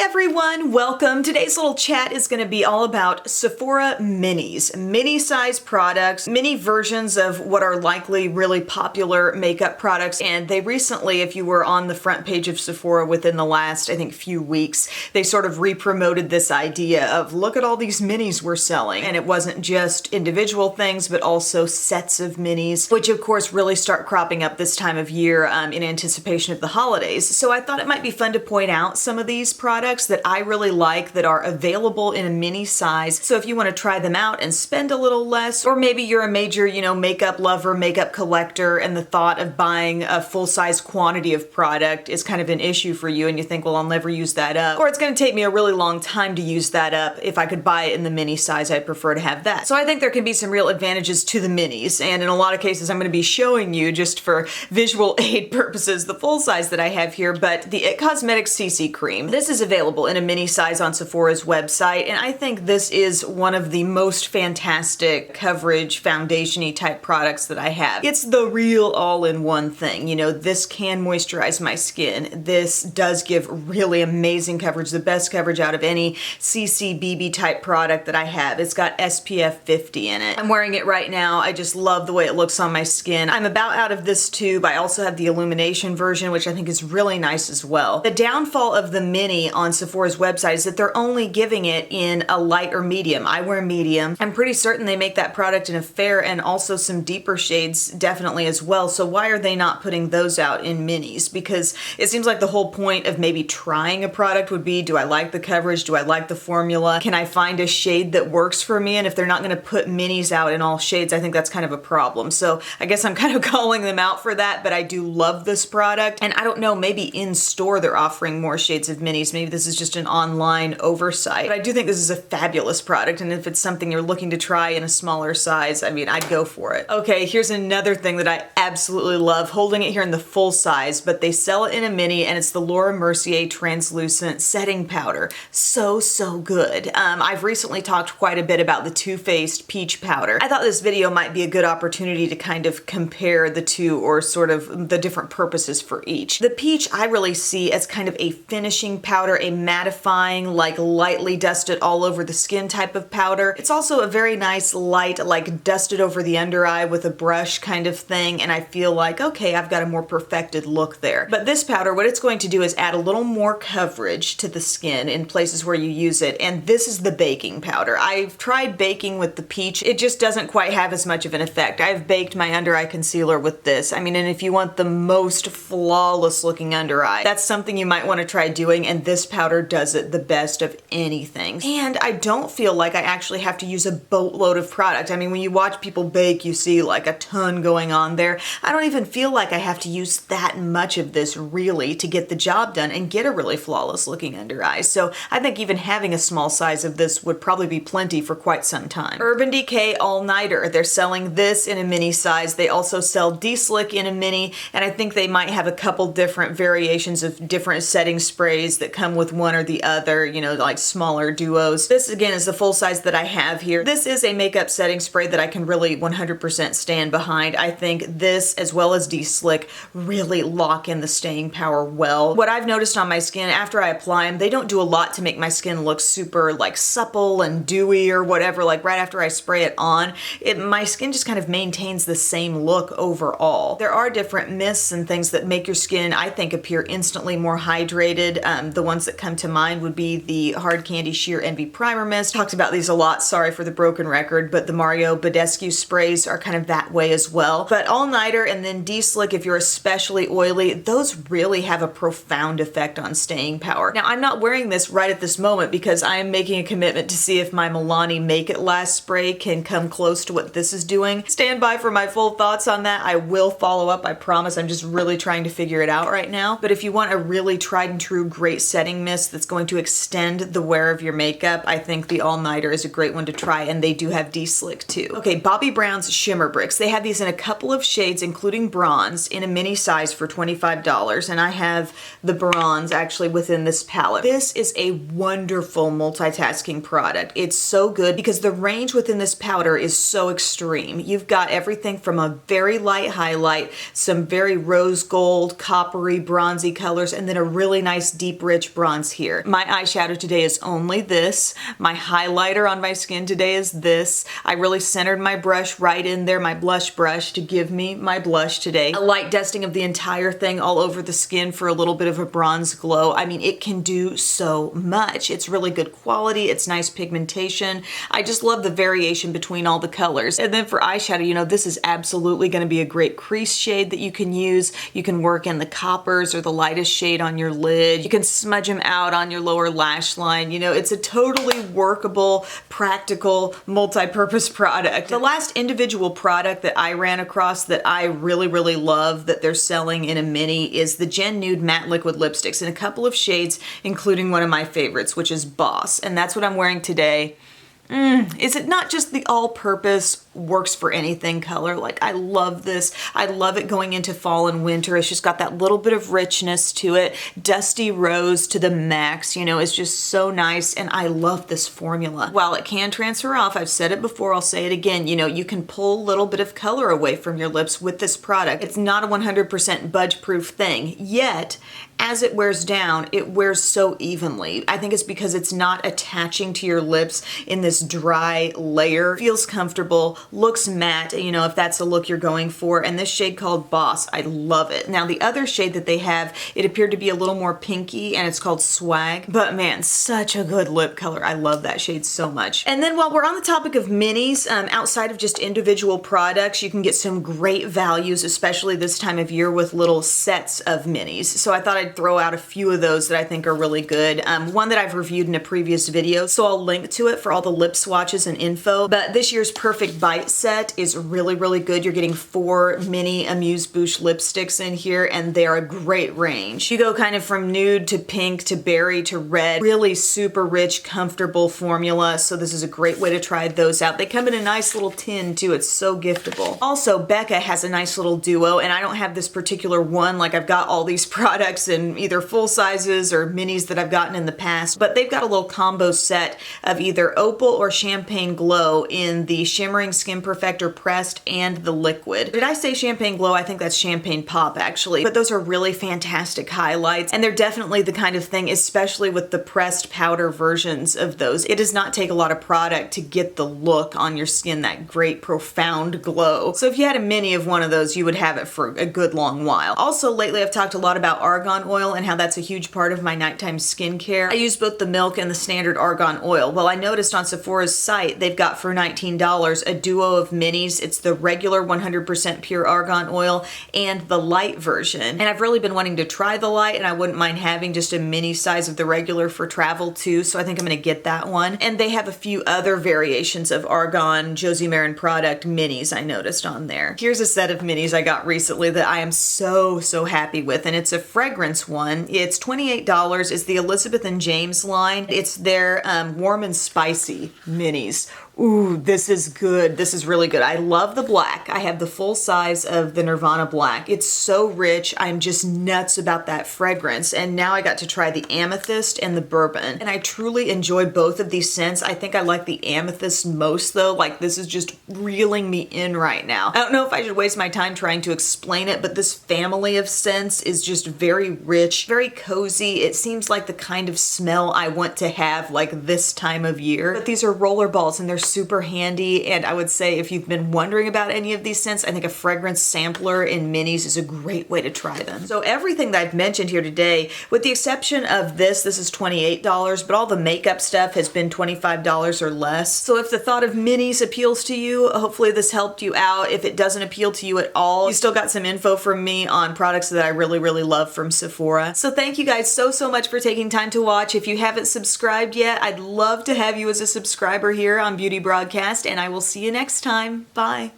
everyone, welcome. Today's little chat is going to be all about Sephora minis, mini size products, mini versions of what are likely really popular makeup products. And they recently, if you were on the front page of Sephora within the last, I think, few weeks, they sort of re-promoted this idea of look at all these minis we're selling. And it wasn't just individual things, but also sets of minis, which of course really start cropping up this time of year in anticipation of the holidays. So I thought it might be fun to point out some of these products that I really like that are available in a mini size. So if you want to try them out and spend a little less, or maybe you're a major, makeup lover, makeup collector, and the thought of buying a full-size quantity of product is kind of an issue for you, and you think, well, I'll never use that up, or it's going to take me a really long time to use that up. If I could buy it in the mini size, I'd prefer to have that. So I think there can be some real advantages to the minis, and in a lot of cases, I'm going to be showing you, just for visual aid purposes, the full size that I have here, but the It Cosmetics CC Cream. This is available in a mini size on Sephora's website, and I think this is one of the most fantastic coverage foundation-y type products that I have. It's the real all-in-one thing. This can moisturize my skin. This does give really amazing coverage, the best coverage out of any CC BB type product that I have. It's got SPF 50 in it. I'm wearing it right now. I just love the way it looks on my skin. I'm about out of this tube. I also have the illumination version, which I think is really nice as well. The downfall of the mini on Sephora's website is that they're only giving it in a light or medium. I wear medium. I'm pretty certain they make that product in a fair and also some deeper shades definitely as well. So why are they not putting those out in minis? Because it seems like the whole point of maybe trying a product would be, do I like the coverage? Do I like the formula? Can I find a shade that works for me? And if they're not going to put minis out in all shades, I think that's kind of a problem. So I guess I'm kind of calling them out for that, but I do love this product. And I don't know, maybe in store they're offering more shades of minis. Maybe this is just an online oversight. But I do think this is a fabulous product, and if it's something you're looking to try in a smaller size, I mean, I'd go for it. Okay, here's another thing that I absolutely love, holding it here in the full size, but they sell it in a mini, and it's the Laura Mercier Translucent Setting Powder. So good. I've recently talked quite a bit about the Too Faced Peach Powder. I thought this video might be a good opportunity to kind of compare the two, or sort of the different purposes for each. The peach I really see as kind of a finishing powder, a mattifying, like lightly dusted all over the skin type of powder. It's also a very nice light, like dusted over the under eye with a brush kind of thing, and I feel like, okay, I've got a more perfected look there. But this powder, what it's going to do is add a little more coverage to the skin in places where you use it, and this is the baking powder. I've tried baking with the peach. It just doesn't quite have as much of an effect. I've baked my under eye concealer with this. I mean, and if you want the most flawless looking under eye, that's something you might want to try doing, and this powder does it the best of anything. And I don't feel like I actually have to use a boatload of product. I mean, when you watch people bake, you see like a ton going on there. I don't even feel like I have to use that much of this really to get the job done and get a really flawless looking under eye. So I think even having a small size of this would probably be plenty for quite some time. Urban Decay All Nighter. They're selling this in a mini size. They also sell D-Slick in a mini, and I think they might have a couple different variations of different setting sprays that come with one or the other, like smaller duos. This again is the full size that I have here. This is a makeup setting spray that I can really 100% stand behind. I think this, as well as D-Slick, really lock in the staying power well. What I've noticed on my skin after I apply them, they don't do a lot to make my skin look super like supple and dewy or whatever. Like right after I spray it on, my skin just kind of maintains the same look overall. There are different mists and things that make your skin, I think, appear instantly more hydrated. The ones that come to mind would be the Hard Candy Sheer Envy Primer Mist. Talked about these a lot, sorry for the broken record, but the Mario Badescu sprays are kind of that way as well. But All Nighter and then D-Slick, if you're especially oily, those really have a profound effect on staying power. Now, I'm not wearing this right at this moment because I am making a commitment to see if my Milani Make It Last spray can come close to what this is doing. Stand by for my full thoughts on that. I will follow up, I promise. I'm just really trying to figure it out right now. But if you want a really tried and true great setting mist that's going to extend the wear of your makeup, I think the All Nighter is a great one to try, and they do have D-Slick too. Okay, Bobbi Brown's Shimmer Bricks. They have these in a couple of shades, including bronze, in a mini size for $25, and I have the bronze actually within this palette. This is a wonderful multitasking product. It's so good because the range within this powder is so extreme. You've got everything from a very light highlight, some very rose gold, coppery, bronzy colors, and then a really nice deep rich bronze bronze here. My eyeshadow today is only this. My highlighter on my skin today is this. I really centered my brush right in there, my blush brush, to give me my blush today. A light dusting of the entire thing all over the skin for a little bit of a bronze glow. I mean, it can do so much. It's really good quality. It's nice pigmentation. I just love the variation between all the colors. And then for eyeshadow, you know, this is absolutely going to be a great crease shade that you can use. You can work in the coppers or the lightest shade on your lid. You can smudge them out on your lower lash line. You know, it's a totally workable, practical, multi-purpose product. The last individual product that I ran across that I really love that they're selling in a mini is the Gen Nude Matte Liquid Lipsticks in a couple of shades, including one of my favorites, which is Boss. And that's what I'm wearing today. Is it not just the all-purpose, works for anything color? Like, I love this. I love it going into fall and winter. It's just got that little bit of richness to it. Dusty rose to the max, you know, it's just so nice, and I love this formula. While it can transfer off, I've said it before, I'll say it again, you know, you can pull a little bit of color away from your lips with this product. It's not a 100% budge-proof thing, yet as it wears down, it wears so evenly. I think it's because it's not attaching to your lips in this dry layer. Feels comfortable, looks matte, you know, if that's the look you're going for. And this shade called Boss, I love it. Now the other shade that they have, it appeared to be a little more pinky, and it's called Swag. But man, such a good lip color. I love that shade so much. And then while we're on the topic of minis, outside of just individual products, you can get some great values, especially this time of year with little sets of minis. So I thought I'd throw out a few of those that I think are really good. One that I've reviewed in a previous video, so I'll link to it for all the lip swatches and info. But this year's Perfect Bite set is really good. You're getting 4 mini Amuse-Bouche lipsticks in here, and they're a great range. You go kind of from nude to pink to berry to red. Really super rich, comfortable formula, so this is a great way to try those out. They come in a nice little tin too. It's so giftable. Also, Becca has a nice little duo, and I don't have this particular one. Like, I've got all these products in either full sizes or minis that I've gotten in the past, but they've got a little combo set of either Opal or Champagne Glow in the Shimmering Skin Perfector Pressed and the Liquid. Did I say Champagne Glow? I think that's Champagne Pop actually, but those are really fantastic highlights, and they're definitely the kind of thing, especially with the pressed powder versions of those. It does not take a lot of product to get the look on your skin, that great profound glow. So if you had a mini of one of those, you would have it for a good long while. Also, lately I've talked a lot about argan oil and how that's a huge part of my nighttime skincare. I use both the milk and the standard argan oil. Well, I noticed on Sephora's site, they've got for $19 a duo of minis. It's the regular 100% pure argan oil and the light version. And I've really been wanting to try the light, and I wouldn't mind having just a mini size of the regular for travel too, so I think I'm gonna get that one. And they have a few other variations of argan Josie Maran product minis I noticed on there. Here's a set of minis I got recently that I am so happy with, and it's a fragrance one. It's $28. It's the Elizabeth and James line. It's their warm and spicy minis. Ooh, this is good. This is really good. I love the black. I have the full size of the Nirvana black. It's so rich. I'm just nuts about that fragrance. And now I got to try the amethyst and the bourbon. And I truly enjoy both of these scents. I think I like the amethyst most though. Like, this is just reeling me in right now. I don't know if I should waste my time trying to explain it, but this family of scents is just very rich, very cozy. It seems like the kind of smell I want to have like this time of year. But these are roller balls, and they're super handy, and I would say if you've been wondering about any of these scents, I think a fragrance sampler in minis is a great way to try them. So everything that I've mentioned here today, with the exception of this is $28, but all the makeup stuff has been $25 or less. So if the thought of minis appeals to you, hopefully this helped you out. If it doesn't appeal to you at all, you still got some info from me on products that I really love from Sephora. So thank you guys so much for taking time to watch. If you haven't subscribed yet, I'd love to have you as a subscriber here on Beauty Broadcast, and I will see you next time. Bye.